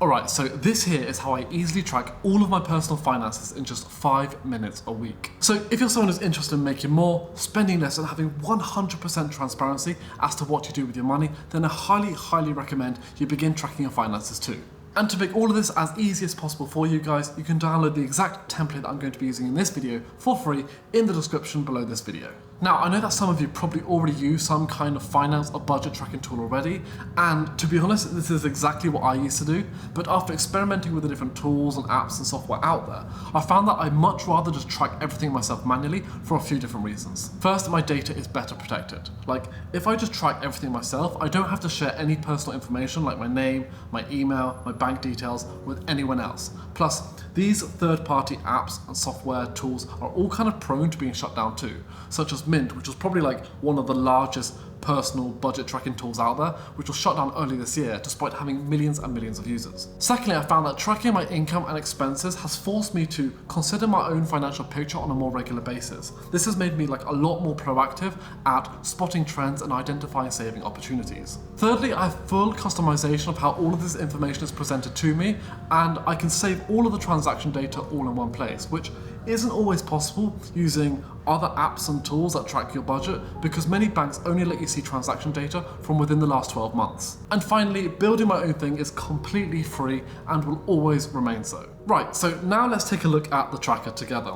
Alright, so this here is how I easily track all of my personal finances in just 5 minutes a week. So if you're someone who's interested in making more, spending less, and having 100% transparency as to what you do with your money, then I highly recommend you begin tracking your finances too. And to make all of this as easy as possible for you guys, you can download the exact template that I'm going to be using in this video for free in the description below this video. Now, I know that some of you probably already use some kind of finance or budget tracking tool already, and to be honest, this is exactly what I used to do, but after experimenting with the different tools and apps and software out there, I found that I'd much rather just track everything myself manually for a few different reasons. First, my data is better protected. Like, if I just track everything myself, I don't have to share any personal information like my name, my email, my bank details with anyone else. Plus, these third-party apps and software tools are all kind of prone to being shut down too, such as Mint, which was probably like one of the largest personal budget tracking tools out there, which was shut down early this year despite having millions and millions of users. Secondly, I found that tracking my income and expenses has forced me to consider my own financial picture on a more regular basis. This has made me like a lot more proactive at spotting trends and identifying saving opportunities. Thirdly, I have full customization of how all of this information is presented to me, and I can save all of the transaction data all in one place, which isn't always possible using other apps and tools that track your budget, because many banks only let you see transaction data from within the last 12 months. And finally, building my own thing is completely free and will always remain so. Right, so now let's take a look at the tracker together.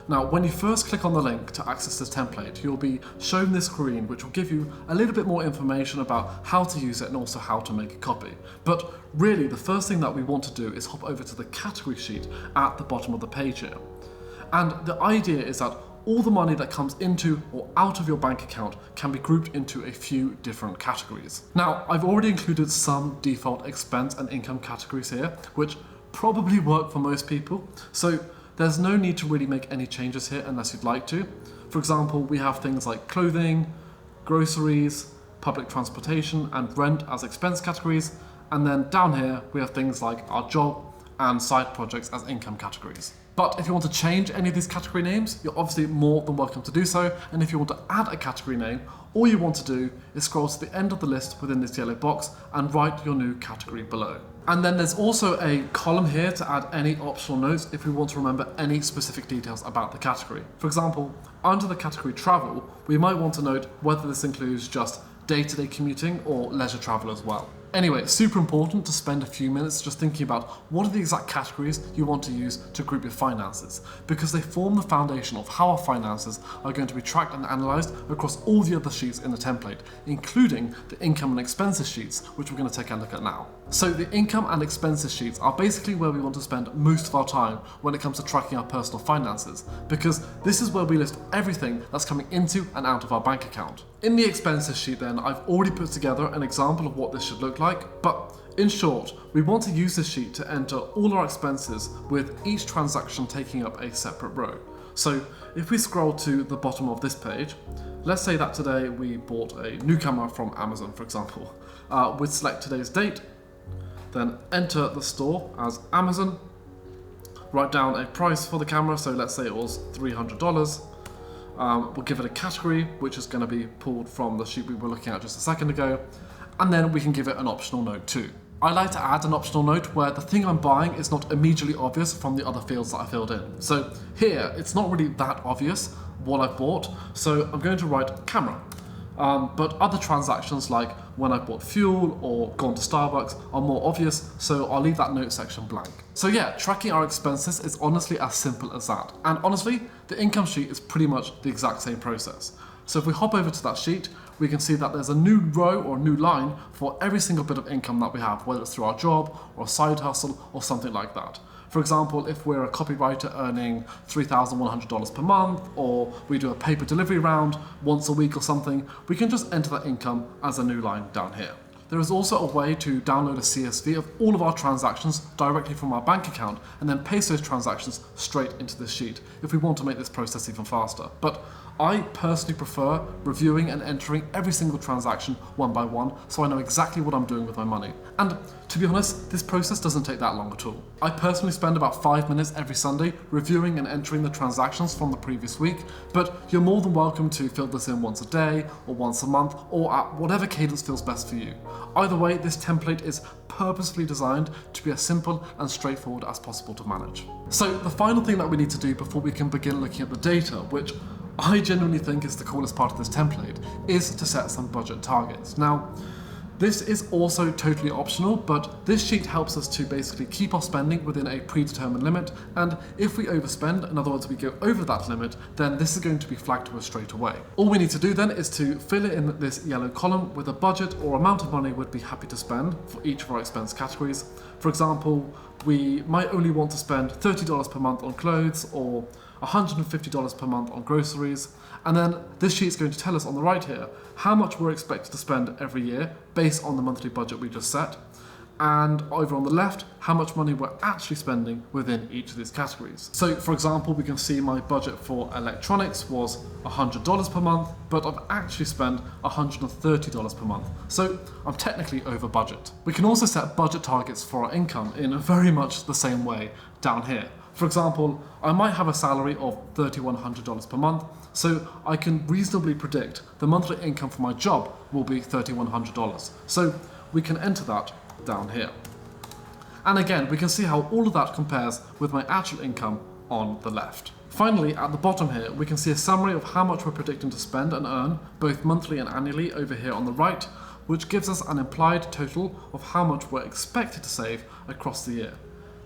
Now, when you first click on the link to access this template, you'll be shown this screen which will give you a little bit more information about how to use it and also how to make a copy. But really, the first thing that we want to do is hop over to the category sheet at the bottom of the page here. And the idea is that all the money that comes into or out of your bank account can be grouped into a few different categories. Now, I've already included some default expense and income categories here, which probably work for most people. So there's no need to really make any changes here unless you'd like to. For example, we have things like clothing, groceries, public transportation, and rent as expense categories. And then down here, we have things like our job and side projects as income categories. But if you want to change any of these category names, you're obviously more than welcome to do so. And if you want to add a category name, all you want to do is scroll to the end of the list within this yellow box and write your new category below. And then there's also a column here to add any optional notes if we want to remember any specific details about the category. For example, under the category travel, we might want to note whether this includes just day-to-day commuting or leisure travel as well. Anyway, it's super important to spend a few minutes just thinking about what are the exact categories you want to use to group your finances, because they form the foundation of how our finances are going to be tracked and analysed across all the other sheets in the template, including the income and expenses sheets, which we're going to take a look at now. So the income and expenses sheets are basically where we want to spend most of our time when it comes to tracking our personal finances, because this is where we list everything that's coming into and out of our bank account. In the expenses sheet then, I've already put together an example of what this should look like, but in short, we want to use this sheet to enter all our expenses with each transaction taking up a separate row. So if we scroll to the bottom of this page, let's say that today we bought a new camera from Amazon, for example. We'd select today's date, then enter the store as Amazon, write down a price for the camera, so let's say it was $300. We'll give it a category, which is going to be pulled from the sheet we were looking at just a second ago, and then we can give it an optional note too. I like to add an optional note where the thing I'm buying is not immediately obvious from the other fields that I filled in. So here, it's not really that obvious what I've bought, so I'm going to write camera. But other transactions like when I bought fuel or gone to Starbucks are more obvious, so I'll leave that note section blank. So yeah, tracking our expenses is honestly as simple as that. And honestly, the income sheet is pretty much the exact same process. So if we hop over to that sheet, we can see that there's a new row or a new line for every single bit of income that we have, whether it's through our job or a side hustle or something like that. For example, if we're a copywriter earning $3,100 per month, or we do a paper delivery round once a week or something, we can just enter that income as a new line down here. There is also a way to download a CSV of all of our transactions directly from our bank account and then paste those transactions straight into this sheet if we want to make this process even faster. But I personally prefer reviewing and entering every single transaction one by one so I know exactly what I'm doing with my money. And to be honest, this process doesn't take that long at all. I personally spend about 5 minutes every Sunday reviewing and entering the transactions from the previous week, but you're more than welcome to fill this in once a day or once a month or at whatever cadence feels best for you. Either way, this template is purposefully designed to be as simple and straightforward as possible to manage. So the final thing that we need to do before we can begin looking at the data, which I genuinely think is the coolest part of this template, is to set some budget targets. Now, this is also totally optional, but this sheet helps us to basically keep our spending within a predetermined limit, and if we overspend, in other words we go over that limit, then this is going to be flagged to us straight away. All we need to do then is to fill in this yellow column with a budget or amount of money we'd be happy to spend for each of our expense categories. For example, we might only want to spend $30 per month on clothes or $150 per month on groceries, and then this sheet's going to tell us on the right here how much we're expected to spend every year based on the monthly budget we just set, and over on the left how much money we're actually spending within each of these categories. So for example, we can see my budget for electronics was $100 per month, but I've actually spent $130 per month, so I'm technically over budget. We can also set budget targets for our income in very much the same way down here. For example, I might have a salary of $3,100 per month, so I can reasonably predict the monthly income for my job will be $3,100. So we can enter that down here. And again, we can see how all of that compares with my actual income on the left. Finally, at the bottom here, we can see a summary of how much we're predicting to spend and earn, both monthly and annually over here on the right, which gives us an implied total of how much we're expected to save across the year.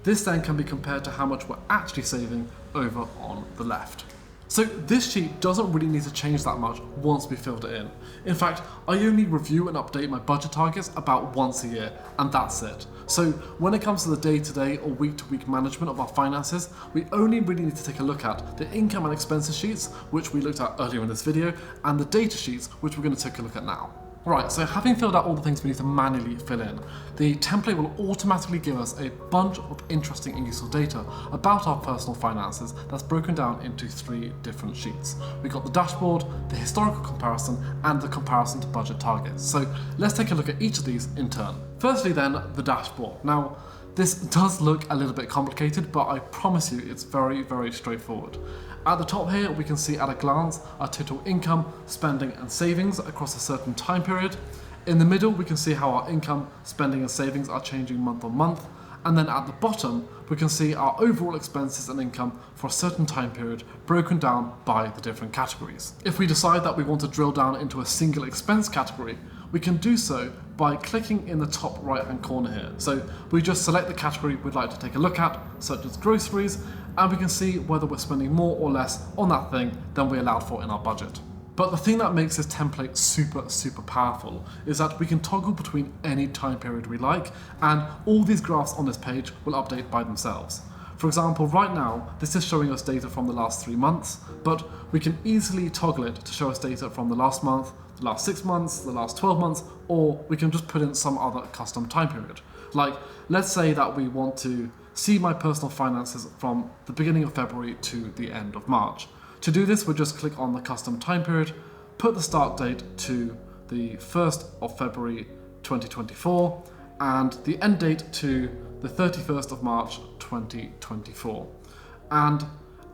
This then can be compared to how much we're actually saving over on the left. So this sheet doesn't really need to change that much once we filled it in. In fact, I only review and update my budget targets about once a year, and that's it. So when it comes to the day-to-day or week-to-week management of our finances, we only really need to take a look at the income and expenses sheets, which we looked at earlier in this video, and the data sheets, which we're going to take a look at now. Right, so having filled out all the things we need to manually fill in, the template will automatically give us a bunch of interesting and useful data about our personal finances that's broken down into 3 different sheets. We've got the dashboard, the historical comparison, and the comparison to budget targets. So let's take a look at each of these in turn. Firstly then, the dashboard. Now, this does look a little bit complicated, but I promise you it's very, very straightforward. At the top here, we can see at a glance our total income, spending and savings across a certain time period. In the middle, we can see how our income, spending and savings are changing month on month. And then at the bottom, we can see our overall expenses and income for a certain time period broken down by the different categories. If we decide that we want to drill down into a single expense category, we can do so by clicking in the top right hand corner here. So we just select the category we'd like to take a look at, such as groceries, and we can see whether we're spending more or less on that thing than we allowed for in our budget. But the thing that makes this template super powerful is that we can toggle between any time period we like, and all these graphs on this page will update by themselves. For example, right now, this is showing us data from the last 3 months, but we can easily toggle it to show us data from the last month, the last 6 months, the last 12 months, or we can just put in some other custom time period. Like, let's say that we want to see my personal finances from the beginning of February to the end of March. To do this, we'll just click on the custom time period, put the start date to the 1st of February 2024, and the end date to the 31st of March 2024. And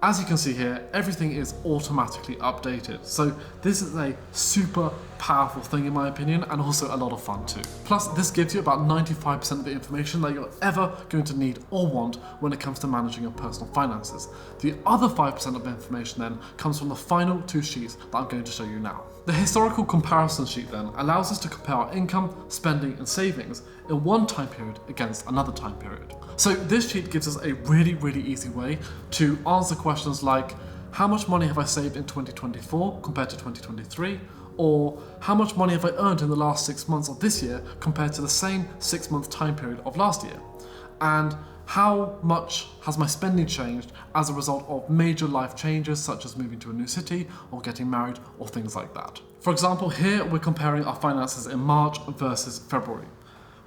as you can see here, everything is automatically updated. So this is a super powerful thing in my opinion, and also a lot of fun too. Plus, this gives you about 95% of the information that you're ever going to need or want when it comes to managing your personal finances. The other 5% of information then comes from the final 2 sheets that I'm going to show you now. The historical comparison sheet then allows us to compare our income, spending and savings in one time period against another time period. So this sheet gives us a really easy way to answer questions like, how much money have I saved in 2024 compared to 2023? Or how much money have I earned in the last 6 months of this year compared to the same 6-month time period of last year? And how much has my spending changed as a result of major life changes such as moving to a new city or getting married or things like that? For example, here we're comparing our finances in March versus February.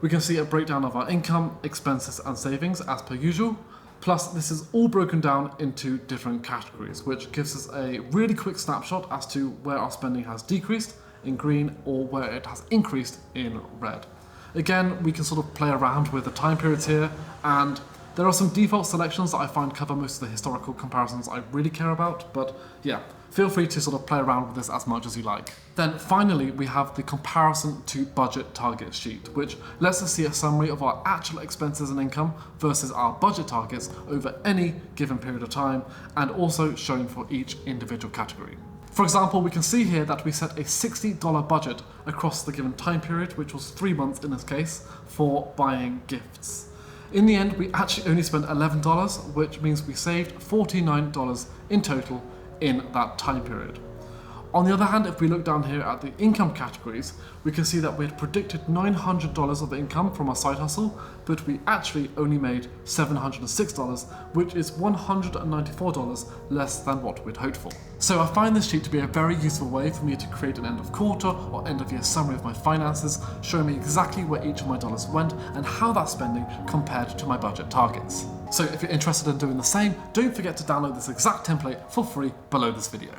We can see a breakdown of our income, expenses and savings as per usual. Plus, this is all broken down into different categories, which gives us a really quick snapshot as to where our spending has decreased in green or where it has increased in red. Again, we can sort of play around with the time periods here, and there are some default selections that I find cover most of the historical comparisons I really care about, but yeah, feel free to sort of play around with this as much as you like. Then finally, we have the comparison to budget target sheet, which lets us see a summary of our actual expenses and income versus our budget targets over any given period of time, and also showing for each individual category. For example, we can see here that we set a $60 budget across the given time period, which was 3 months in this case, for buying gifts. In the end, we actually only spent $11, which means we saved $49 in total in that time period. On the other hand, if we look down here at the income categories, we can see that we had predicted $900 of income from our side hustle, but we actually only made $706, which is $194 less than what we'd hoped for. So I find this sheet to be a very useful way for me to create an end of quarter or end of year summary of my finances, showing me exactly where each of my dollars went and how that spending compared to my budget targets. So if you're interested in doing the same, don't forget to download this exact template for free below this video.